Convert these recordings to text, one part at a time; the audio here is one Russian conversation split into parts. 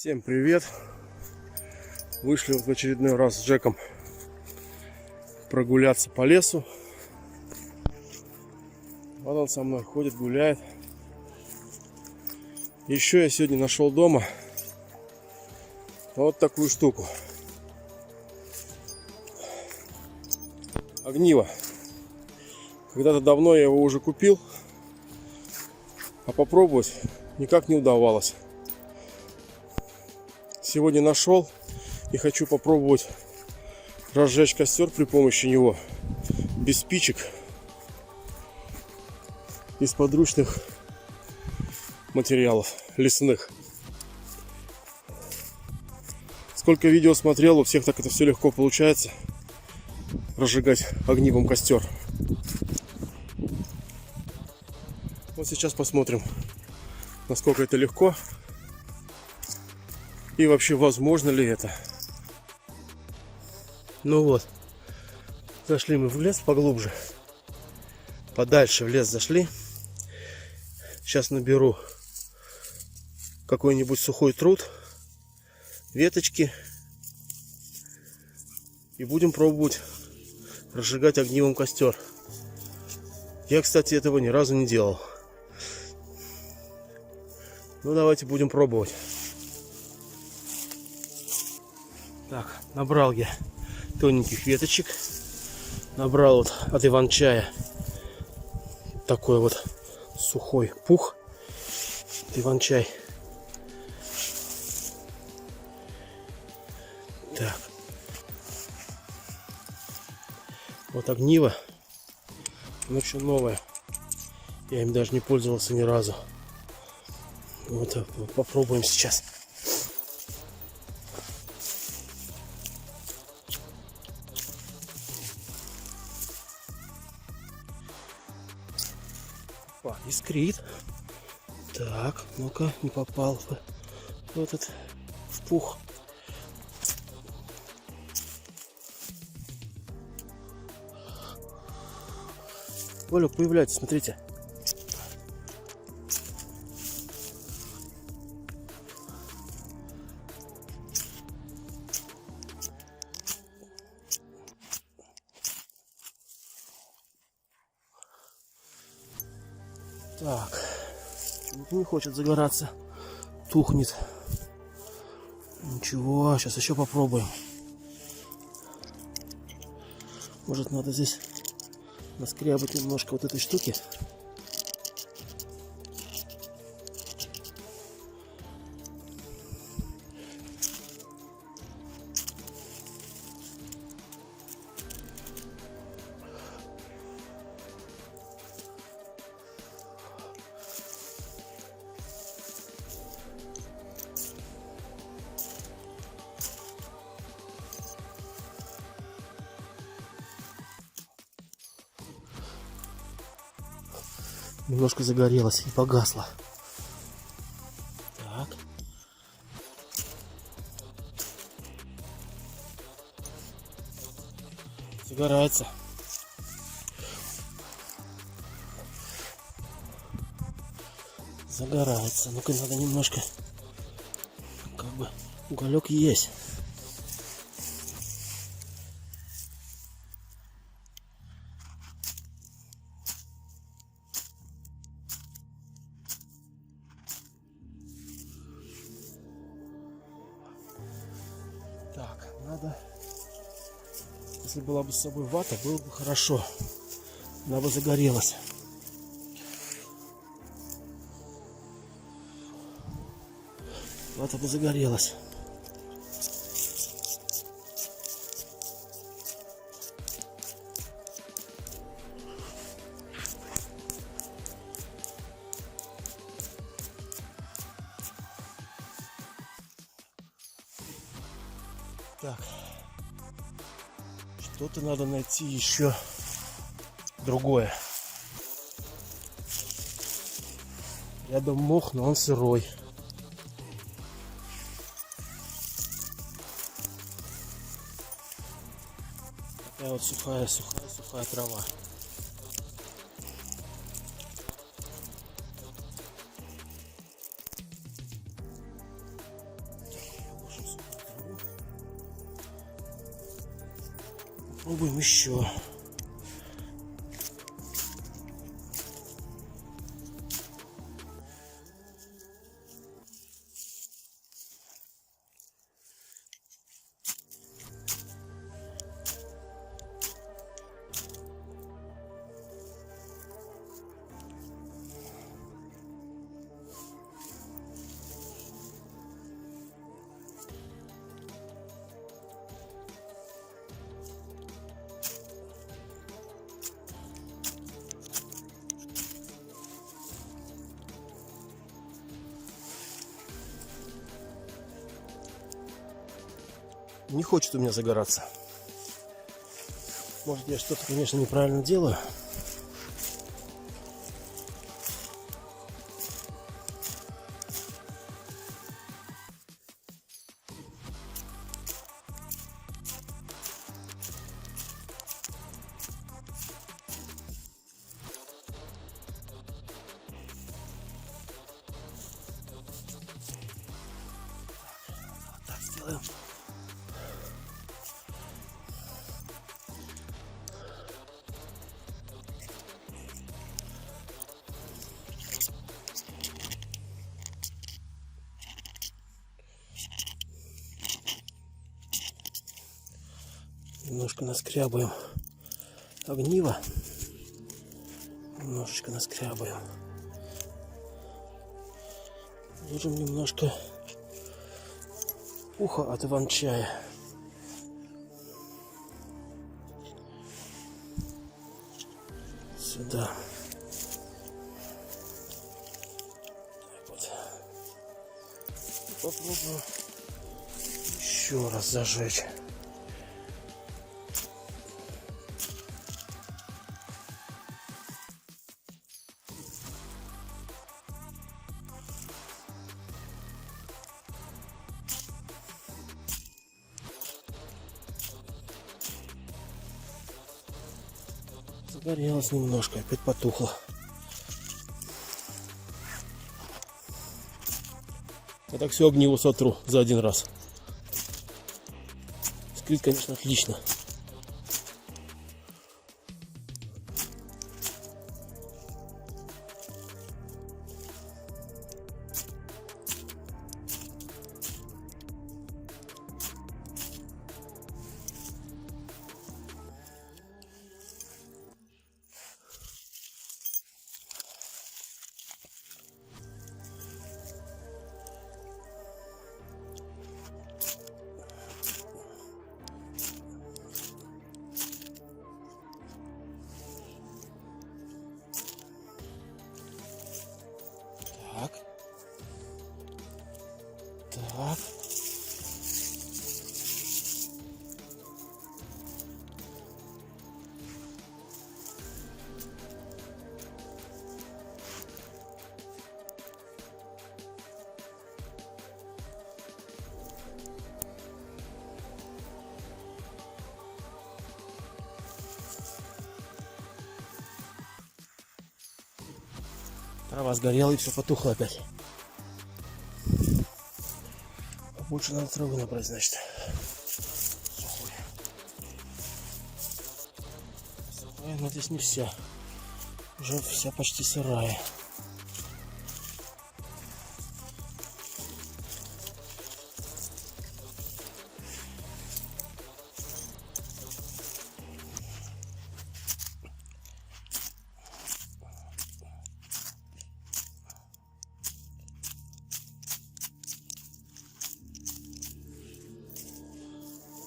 Всем привет! Вышли вот в очередной раз с Джеком прогуляться по лесу. Вот он со мной ходит, гуляет. Еще я сегодня нашел дома вот такую штуку. Огниво. Когда-то давно я его уже купил, а попробовать никак не удавалось. Сегодня нашел и хочу попробовать разжечь костер при помощи него без спичек, из подручных материалов лесных. Сколько видео смотрел, у всех так это все легко получается, разжигать огнивом костер. Вот сейчас посмотрим, насколько это легко и вообще возможно ли это. Ну вот, зашли мы в лес поглубже, подальше в лес зашли. Сейчас наберу какой-нибудь сухой труд, веточки, и будем пробовать разжигать огнивом костер. Я, кстати, этого ни разу не делал. Ну, давайте будем пробовать. Так, набрал я тоненьких веточек. Набрал вот от иван-чая такой вот сухой пух. Иван-чай. Так. Вот огниво. Оно еще новое. Я им даже не пользовался ни разу. Вот попробуем сейчас. Опа, искрит. Так, ну-ка, не попал в этот в пух. Олег, появляется, смотрите. Так, не хочет загораться, тухнет. Ничего, сейчас еще попробуем. Может, надо здесь наскрябать немножко вот этой штуки. Немножко загорелось и погасло. Так. Загорается. Загорается. Ну-ка, надо немножко. Как бы уголек есть. Так, надо, если была бы с собой вата, было бы хорошо. Она бы загорелась. Вата бы загорелась. Так, что-то надо найти еще другое. Рядом мох, но он сырой. Такая вот сухая трава. Пробуем еще. Не хочет у меня загораться. Может, я что-то, конечно, неправильно делаю. Так сделаем. Немножко наскрябаем огниво. Немножечко наскрябаем. Ложим немножко уха от иван-чая. Сюда. Так вот. И попробую еще раз зажечь. Загорелось немножко, опять потухло. Я так все огниво сотру за один раз. Скрит, конечно, отлично. Так. Так. Трава сгорела и все потухло опять. Больше надо травы набрать, значит. Сухая, но здесь не вся. Уже вся почти сырая.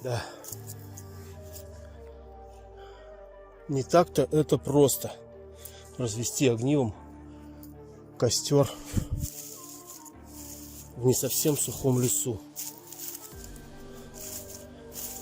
Да. Не так-то это просто развести огнивом костер в не совсем сухом лесу.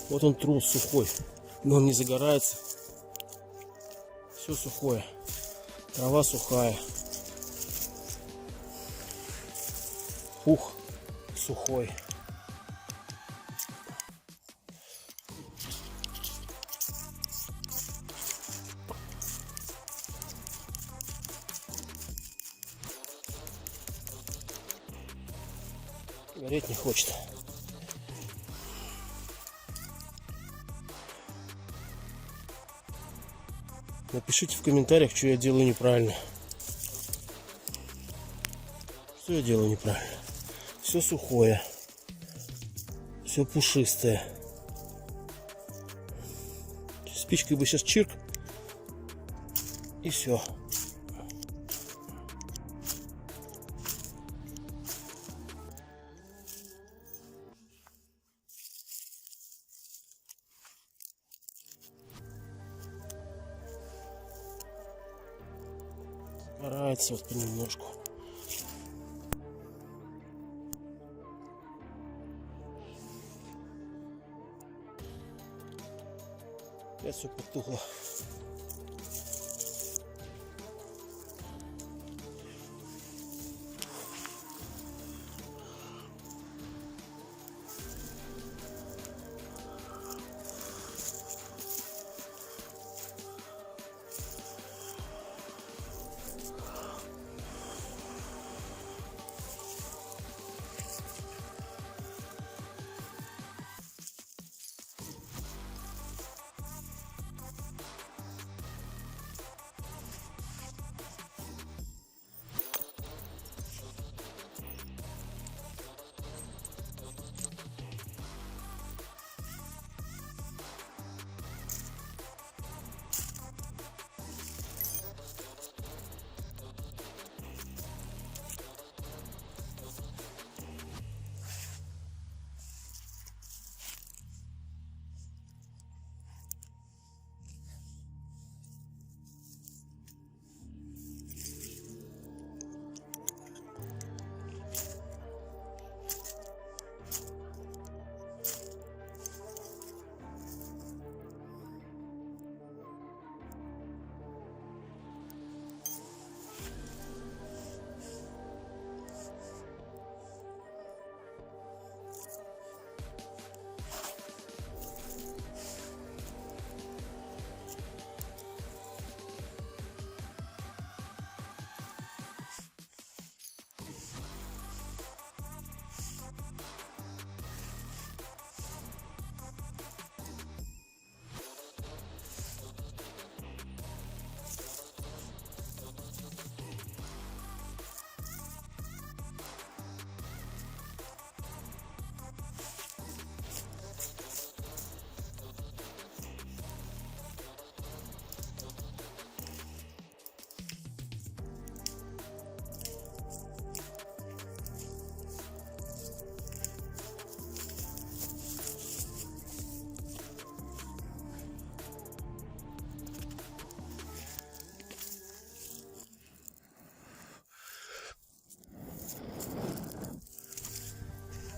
Вот он трул сухой, но он не загорается. Все сухое. Трава сухая. Пух сухой. Гореть не хочет. Напишите в комментариях, что я делаю неправильно. Что я делаю неправильно? Все сухое. Все пушистое. Спичкой бы сейчас чирк. И все. Загорается вот понемножку. Опять все потухло.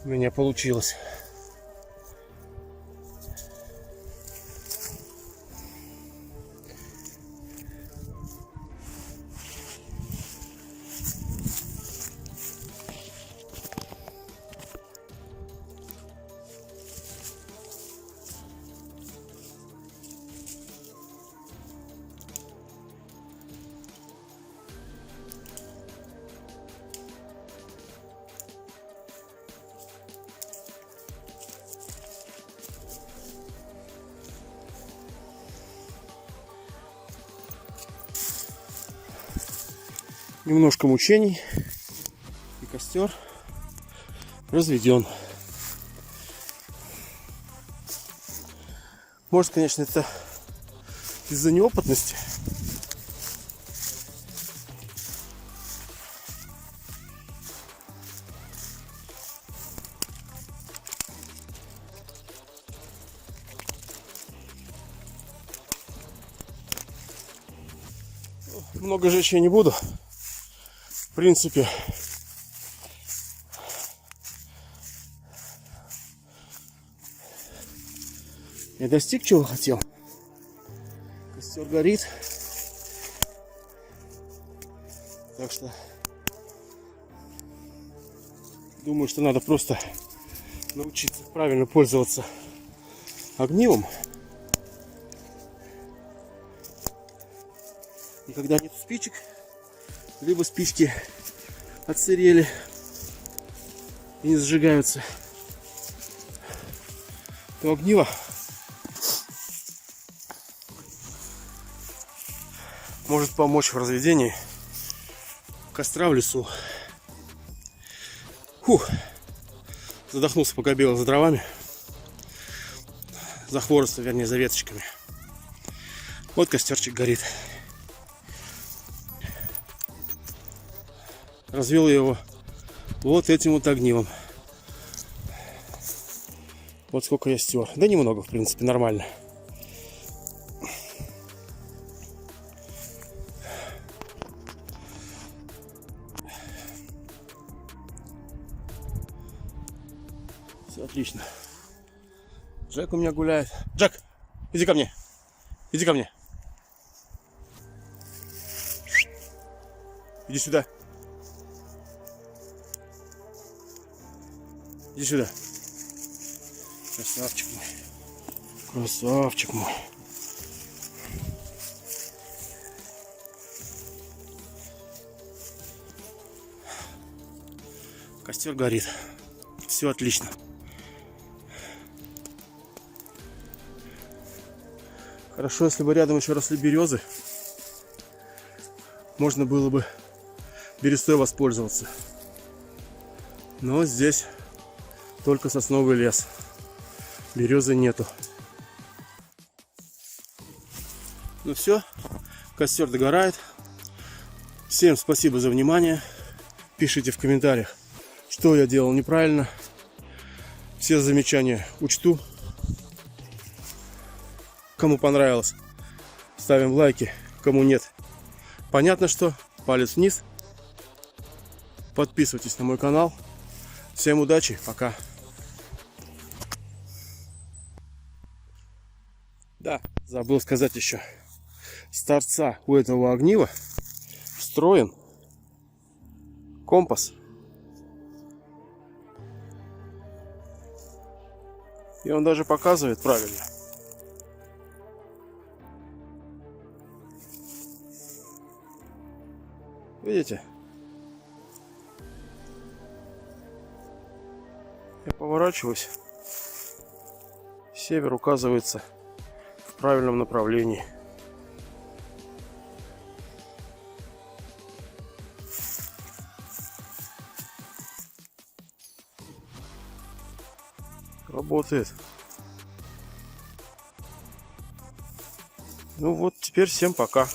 У меня получилось. Немножко мучений, и костер разведен. Может, конечно, это из-за неопытности. Много жечь я не буду. В принципе, я достиг, чего хотел. Костер горит. Так что думаю, что надо просто научиться правильно пользоваться огнивом. И когда нет спичек, либо спички отсырели и не зажигаются, то огниво может помочь в разведении костра в лесу. Фух. Задохнулся, пока бегал за дровами. За хворостом, вернее, за веточками. Вот костерчик горит. Развел я его вот этим вот огнивом. Вот сколько я стер. Да немного, в принципе, нормально. Все отлично. Джек у меня гуляет. Джек, иди ко мне. Иди ко мне. Иди сюда. Иди сюда. Красавчик мой. Красавчик мой. Костер горит. Все отлично. Хорошо, если бы рядом еще росли березы, можно было бы берестой воспользоваться. Но здесь только сосновый лес. Березы нету. Ну все, костер догорает. Всем спасибо за внимание. Пишите в комментариях, что я делал неправильно. Все замечания учту. Кому понравилось, ставим лайки. Кому нет, понятно, что палец вниз. Подписывайтесь на мой канал. Всем удачи, пока. Да, забыл сказать еще. С торца у этого огнива встроен компас. И он даже показывает правильно. Видите? Я поворачиваюсь. Север указывается в правильном направлении. Работает. Ну вот, теперь всем пока.